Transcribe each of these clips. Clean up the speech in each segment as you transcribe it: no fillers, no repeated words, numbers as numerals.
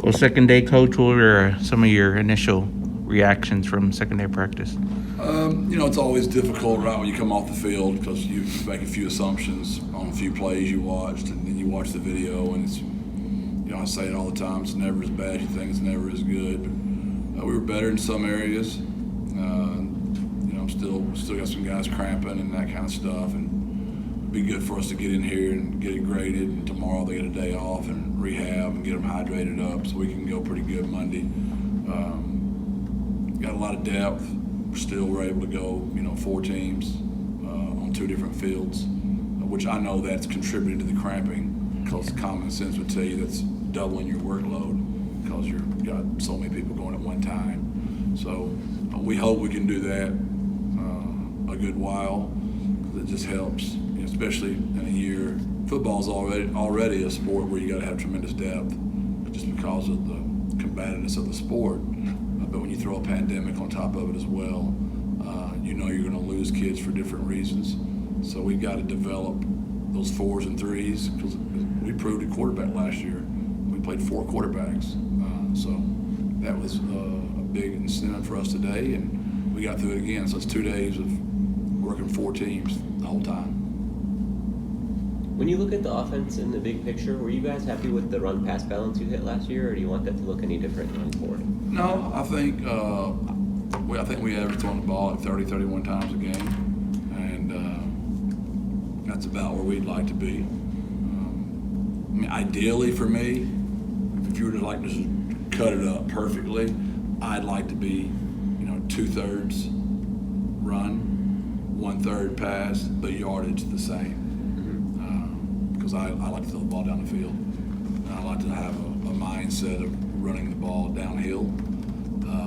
Well, second day, coach, what were some of your initial reactions from second day practice? It's always difficult right when you come off the field because you make a few assumptions on a few plays you watched, and then you watch the video, and it's, I say it all the time, it's never as bad as you think, it's never as good. But we were better in some areas. Still got some guys cramping and that kind of stuff, and it'd be good for us to get in here and get it graded, and tomorrow they get a day off and rehab and get them hydrated up so we can go pretty good Monday. Got a lot of depth. Still we're able to go, 4 teams on 2 different fields, which I know that's contributing to the cramping, because common sense would tell you that's doubling your workload because you've got so many people going at one time. So we hope we can do that a good while. It just helps, especially in a year. Football's already a sport where you got to have tremendous depth just because of the combativeness of the sport. But when you throw a pandemic on top of it as well, you're going to lose kids for different reasons. So we've got to develop those 4s and 3s, because we proved at quarterback last year. We played 4 quarterbacks. So that was a big incentive for us today, and we got through it again. So it's 2 days of working 4 teams the whole time. When you look at the offense in the big picture, were you guys happy with the run-pass balance you hit last year, or do you want that to look any different going forward? No, I think we averaged on the ball at 31 times a game, and that's about where we'd like to be. Ideally for me, if you were to just cut it up perfectly, I'd like to be, 2/3 run, 1/3 pass, but yardage the same. Because I like to throw the ball down the field. And I like to have a mindset of running the ball downhill,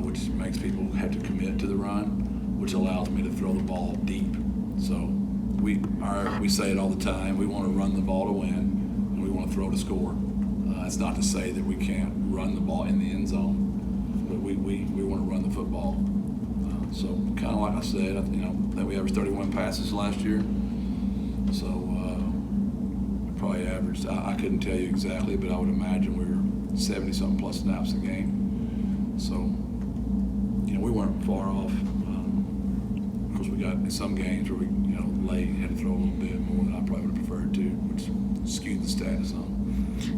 which makes people have to commit to the run, which allows me to throw the ball deep. So we say it all the time. We want to run the ball to win, and we want to throw to score. That's not to say that we can't run the ball in the end zone, but we want to run the football. So kind of like I said, that we averaged 31 passes last year. So probably averaged, I couldn't tell you exactly, but I would imagine we were 70-something plus snaps a game. So, we weren't far off. Of course, we got in some games where we, had to throw a little bit more than I probably would have preferred to, which skewed the stats some.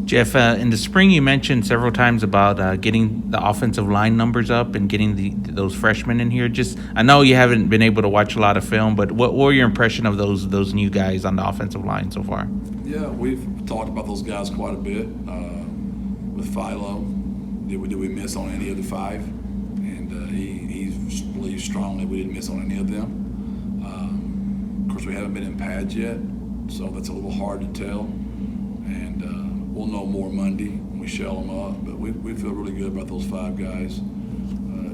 Jeff, in the spring you mentioned several times about getting the offensive line numbers up and getting those freshmen in here. I know you haven't been able to watch a lot of film, but what were your impression of those new guys on the offensive line so far? Yeah, we've talked about those guys quite a bit. With Philo, did we miss on any of the 5? And he believes strongly we didn't miss on any of them. Of course, we haven't been in pads yet, so that's a little hard to tell. And we'll know more Monday when we shell them up. But we feel really good about those 5 guys.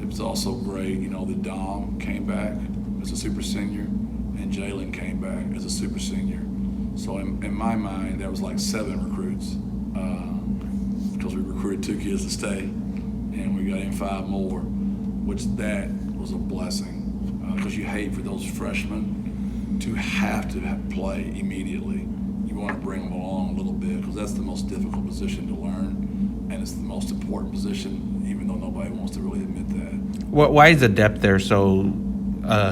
It was also great, that Dom came back as a super senior, and Jalen came back as a super senior. So in my mind, that was like 7 recruits, because we recruited 2 kids to stay, and we got in 5 more, which that was a blessing, because you hate for those freshmen to have to play immediately. You want to bring them along a little bit, because that's the most difficult position to learn, and it's the most important position, even though nobody wants to really admit that. Why is the depth there so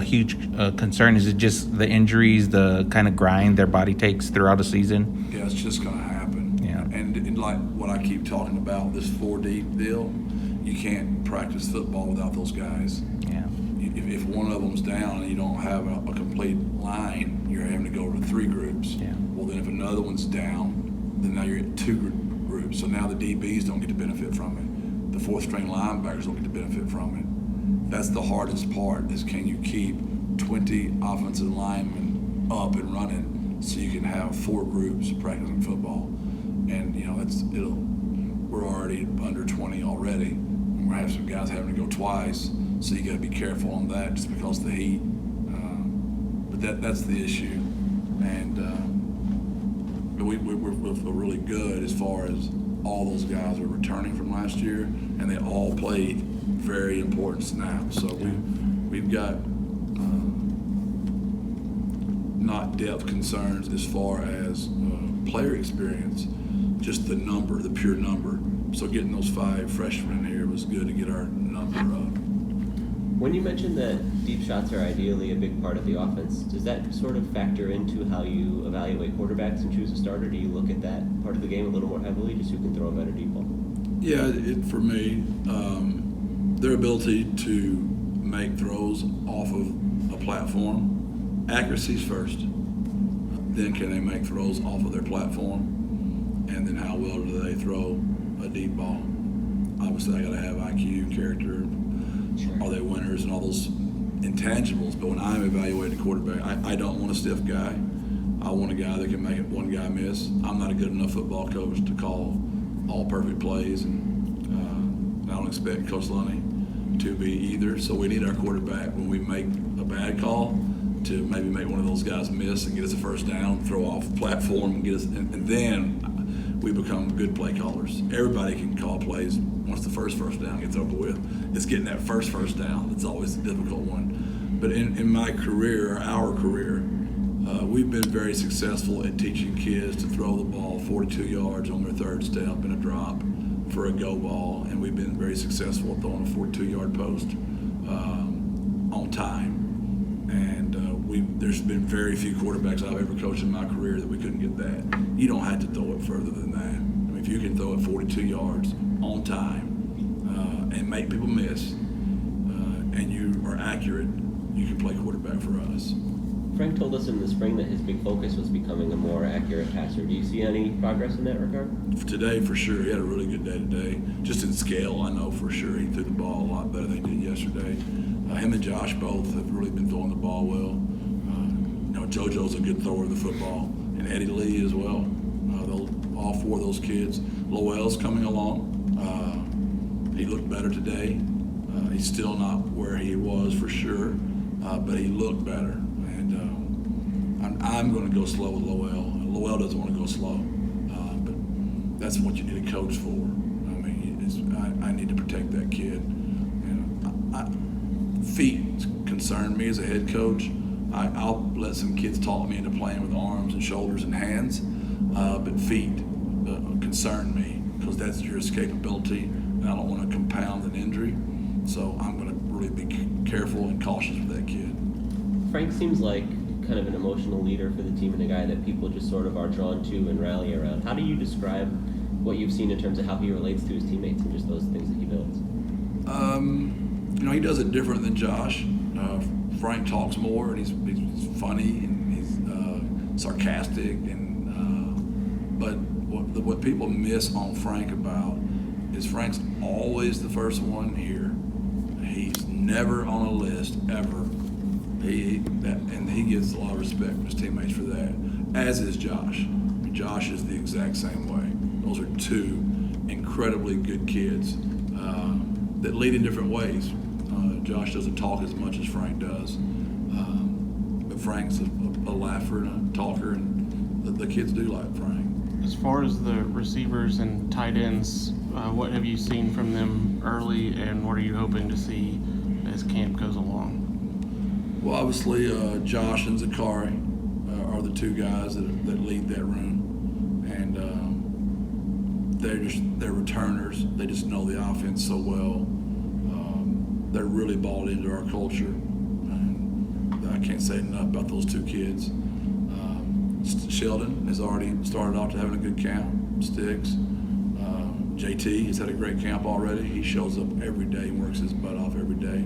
huge concern? Is it just the injuries, the kind of grind their body takes throughout the season? Yeah, it's just going to happen. Yeah. And like what I keep talking about, this 4 deep deal, you can't practice football without those guys. Yeah. If one of them's down and you don't have a complete line, you're having to go to 3 groups. Yeah. Well, then if another one's down, then now you're at 2 groups. So now the DBs don't get to benefit from it. The 4th string linebackers don't get to benefit from it. That's the hardest part, is can you keep 20 offensive linemen up and running so you can have 4 groups practicing football. And, we're already under 20 already. And we're having some guys having to go twice, so you got to be careful on that just because of the heat. But that's the issue. And we feel really good as far as all those guys are returning from last year, and they all played very important snaps. So we've got not depth concerns as far as player experience, just the pure number. So getting those 5 freshmen in here was good to get our number up. When you mentioned that deep shots are ideally a big part of the offense, does that sort of factor into how you evaluate quarterbacks and choose a starter? Do you look at that part of the game a little more heavily, just who can throw a better deep ball? Yeah, for me, their ability to make throws off of a platform, accuracy's first. Then can they make throws off of their platform? And then how well do they throw a deep ball? Obviously, I got to have IQ, character. Sure. Are they winners and all those intangibles? But when I'm evaluating a quarterback, I don't want a stiff guy. I want a guy that can make one guy miss. I'm not a good enough football coach to call all perfect plays, and I don't expect Coach Lunny to be either. So we need our quarterback, when we make a bad call, to maybe make one of those guys miss and get us a first down, throw off the platform, and get us, and then we become good play callers. Everybody can call plays once the first down gets over with. It's getting that first down that's always the difficult one. But in my career, or our career, we've been very successful at teaching kids to throw the ball 42 yards on their third step in a drop for a go ball, and we've been very successful at throwing a 42-yard post on time. And there's been very few quarterbacks I've ever coached in my career that we couldn't get that. You don't have to throw it further than that. I mean, if you can throw it 42 yards on time and make people miss, and you are accurate, you can play quarterback for us. Frank told us in the spring that his big focus was becoming a more accurate passer. Do you see any progress in that regard? Today, for sure. He had a really good day today. Just in scale, I know for sure he threw the ball a lot better than he did yesterday. Him and Josh both have really been throwing the ball well. JoJo's a good thrower of the football, and Eddie Lee as well. All 4 of those kids. Lowell's coming along. He looked better today. He's still not where he was for sure, but he looked better. And I'm going to go slow with Lowell. Lowell doesn't want to go slow, but that's what you need a coach for. I mean, I need to protect that kid. Feet concern me as a head coach. I'll let some kids talk me into playing with arms and shoulders and hands, but feet concern me because that's your escapability, and I don't want to compound an injury. So I'm going to really be careful and cautious with that kid. Frank seems like kind of an emotional leader for the team and a guy that people just sort of are drawn to and rally around. How do you describe what you've seen in terms of how he relates to his teammates and just those things that he builds? He does it different than Josh. Frank talks more, and he's funny, and he's sarcastic, and but what people miss on Frank about is Frank's always the first one here. He's never on a list ever. And he gets a lot of respect from his teammates for that, as is Josh. Josh is the exact same way. Those are 2 incredibly good kids that lead in different ways. Josh doesn't talk as much as Frank does, but Frank's a laugher and a talker, and the kids do like Frank. As far as the receivers and tight ends, what have you seen from them early, and what are you hoping to see as camp goes along? Well, obviously, Josh and Zakari are the 2 guys that lead that room, and they're returners. They just know the offense so well. They're really bought into our culture, and I can't say enough about those 2 kids. Sheldon has already started off to having a good camp. Sticks. JT has had a great camp already. He shows up every day and works his butt off every day.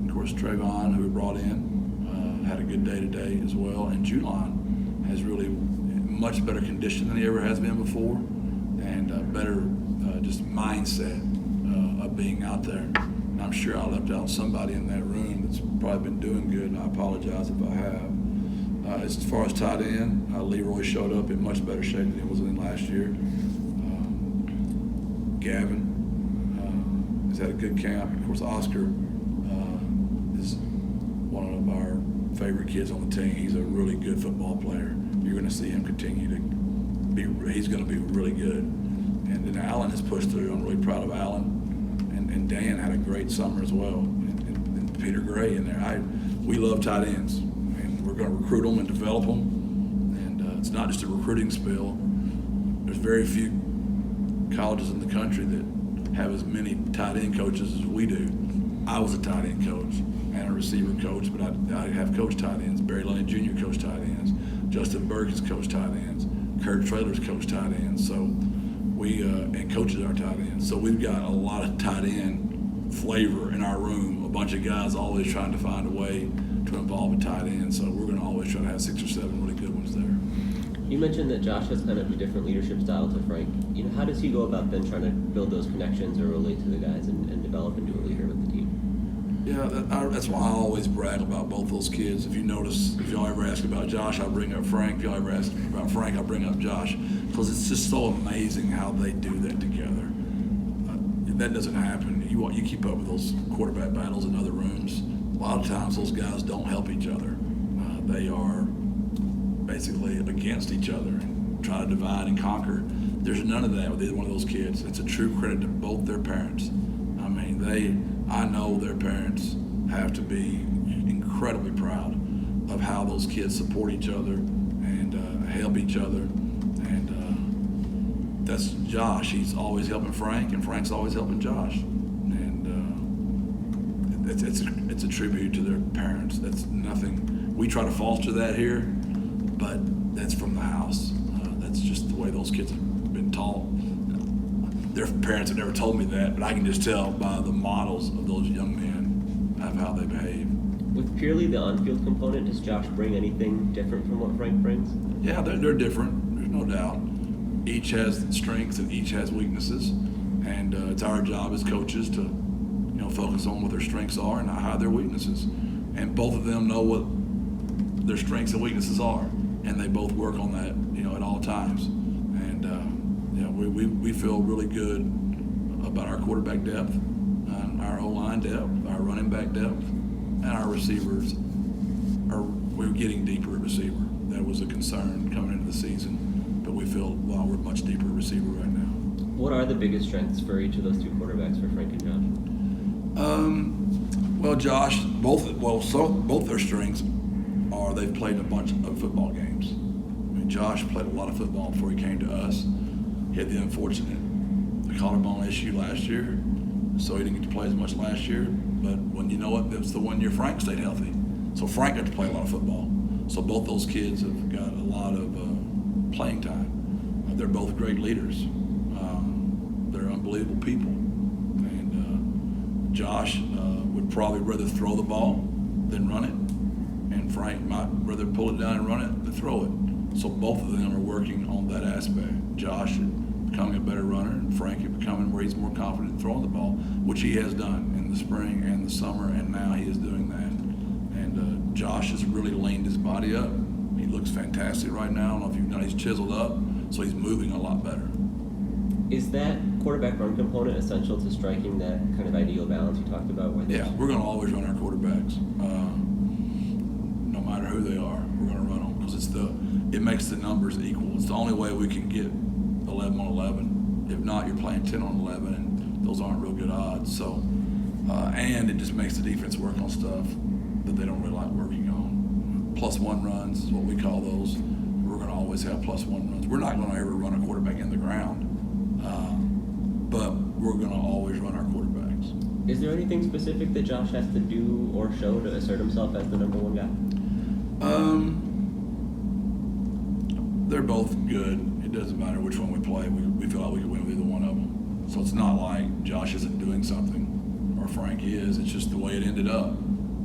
Of course, Trayvon, who we brought in, had a good day today as well. And Julon has really much better condition than he ever has been before, and a better just mindset of being out there. And I'm sure I left out somebody in that room that's probably been doing good, and I apologize if I have. As far as tight end, Leroy showed up in much better shape than he was in last year. Gavin has had a good camp. Of course, Oscar is one of our favorite kids on the team. He's a really good football player. You're going to see him continue to be. He's going to be really good. And then Allen has pushed through. I'm really proud of Allen. And Dan had a great summer as well. And Peter Gray in there. We love tight ends. We're going to recruit them and develop them, and it's not just a recruiting spill. There's very few colleges in the country that have as many tight end coaches as we do. I was a tight end coach and a receiver coach, but I have coached tight ends. Barry Loney Jr. coached tight ends. Justin Burke has coached tight ends. Kurt Traylor's coached tight ends. So we and coaches our tight ends. So we've got a lot of tight end flavor in our room. A bunch of guys always trying to find a way to involve a tight end. So we're going to always try to have 6 or 7 really good ones there. You mentioned that Josh has kind of a different leadership style to Frank. How does he go about then trying to build those connections or relate to the guys and develop into a leader with the team? Yeah, that's why I always brag about both those kids. If you notice, if y'all ever ask about Josh, I bring up Frank. If y'all ever ask about Frank, I bring up Josh. Because it's just so amazing how they do that together. That doesn't happen. You keep up with those quarterback battles in other rooms. A lot of times those guys don't help each other. They are basically against each other and try to divide and conquer. There's none of that with either one of those kids. It's a true credit to both their parents. I mean, I know their parents have to be incredibly proud of how those kids support each other and help each other. And that's Josh. He's always helping Frank, and Frank's always helping Josh. And it's a tribute to their parents. That's nothing. We try to foster that here, but that's from the house. That's just the way those kids have been taught. Their parents have never told me that, but I can just tell by the models of those young men of how they behave. With purely the on-field component, does Josh bring anything different from what Frank brings? Yeah, they're different. There's no doubt. Each has strengths and each has weaknesses, and it's our job as coaches to, focus on what their strengths are and not hide their weaknesses. And both of them know what their strengths and weaknesses are, and they both work on that, at all times. And we feel really good about our quarterback depth, our O-line depth, our running back depth, and our receivers. We're getting deeper at receiver. That was a concern coming into the season, but we feel we're much deeper at receiver right now. What are the biggest strengths for each of those two quarterbacks, for Frank and Josh? Well, Josh, both their strengths are they've played a bunch of football games. I mean, Josh played a lot of football before he came to us. He had the unfortunate collarbone issue last year, so he didn't get to play as much last year. But it was the 1 year Frank stayed healthy. So Frank got to play a lot of football. So both those kids have got a lot of playing time. They're both great leaders. They're unbelievable people. And Josh would probably rather throw the ball than run it. And Frank might rather pull it down and run it than throw it. So both of them are working on that aspect. Josh is becoming a better runner, and Frank is becoming where he's more confident in throwing the ball, which he has done in the spring and the summer, and now he is doing that. And Josh has really leaned his body up. He looks fantastic right now. I don't know if you've noticed, he's chiseled up, so he's moving a lot better. Is that quarterback run component essential to striking that kind of ideal balance you talked about? Yeah, we're going to always run our quarterbacks. No matter who they are, we're going to run them because it makes the numbers equal. It's the only way we can get 11 on 11. If not, you're playing 10 on 11, and those aren't real good odds. So, and it just makes the defense work on stuff that they don't really like working on. +1 runs is what we call those. We're going to always have +1 runs. We're not going to ever run a quarterback in the ground, but we're going to always run our quarterbacks. Is there anything specific that Josh has to do or show to assert himself as the number one guy? They're both good. It doesn't matter which one we play. We feel like we can win with either one of them. So it's not like Josh isn't doing something or Frank is. It's just the way it ended up.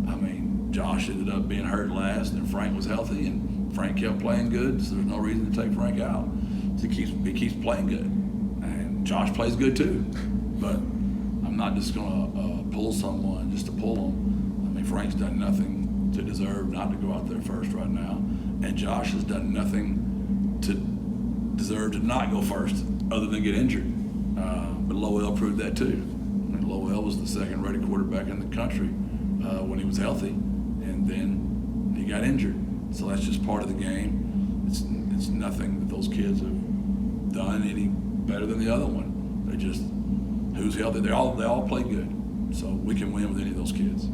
I mean, Josh ended up being hurt last, and Frank was healthy, and Frank kept playing good, so there's no reason to take Frank out. So he keeps playing good. And Josh plays good too. But I'm not just going to pull someone just to pull them. I mean, Frank's done nothing to deserve not to go out there first right now. And Josh has done nothing to deserve to not go first other than get injured. But Lowell proved that too. I mean, Lowell was the second-rated quarterback in the country when he was healthy, and then he got injured. So that's just part of the game. It's nothing that those kids have done any better than the other one. They just, who's healthy, they all play good. So we can win with any of those kids.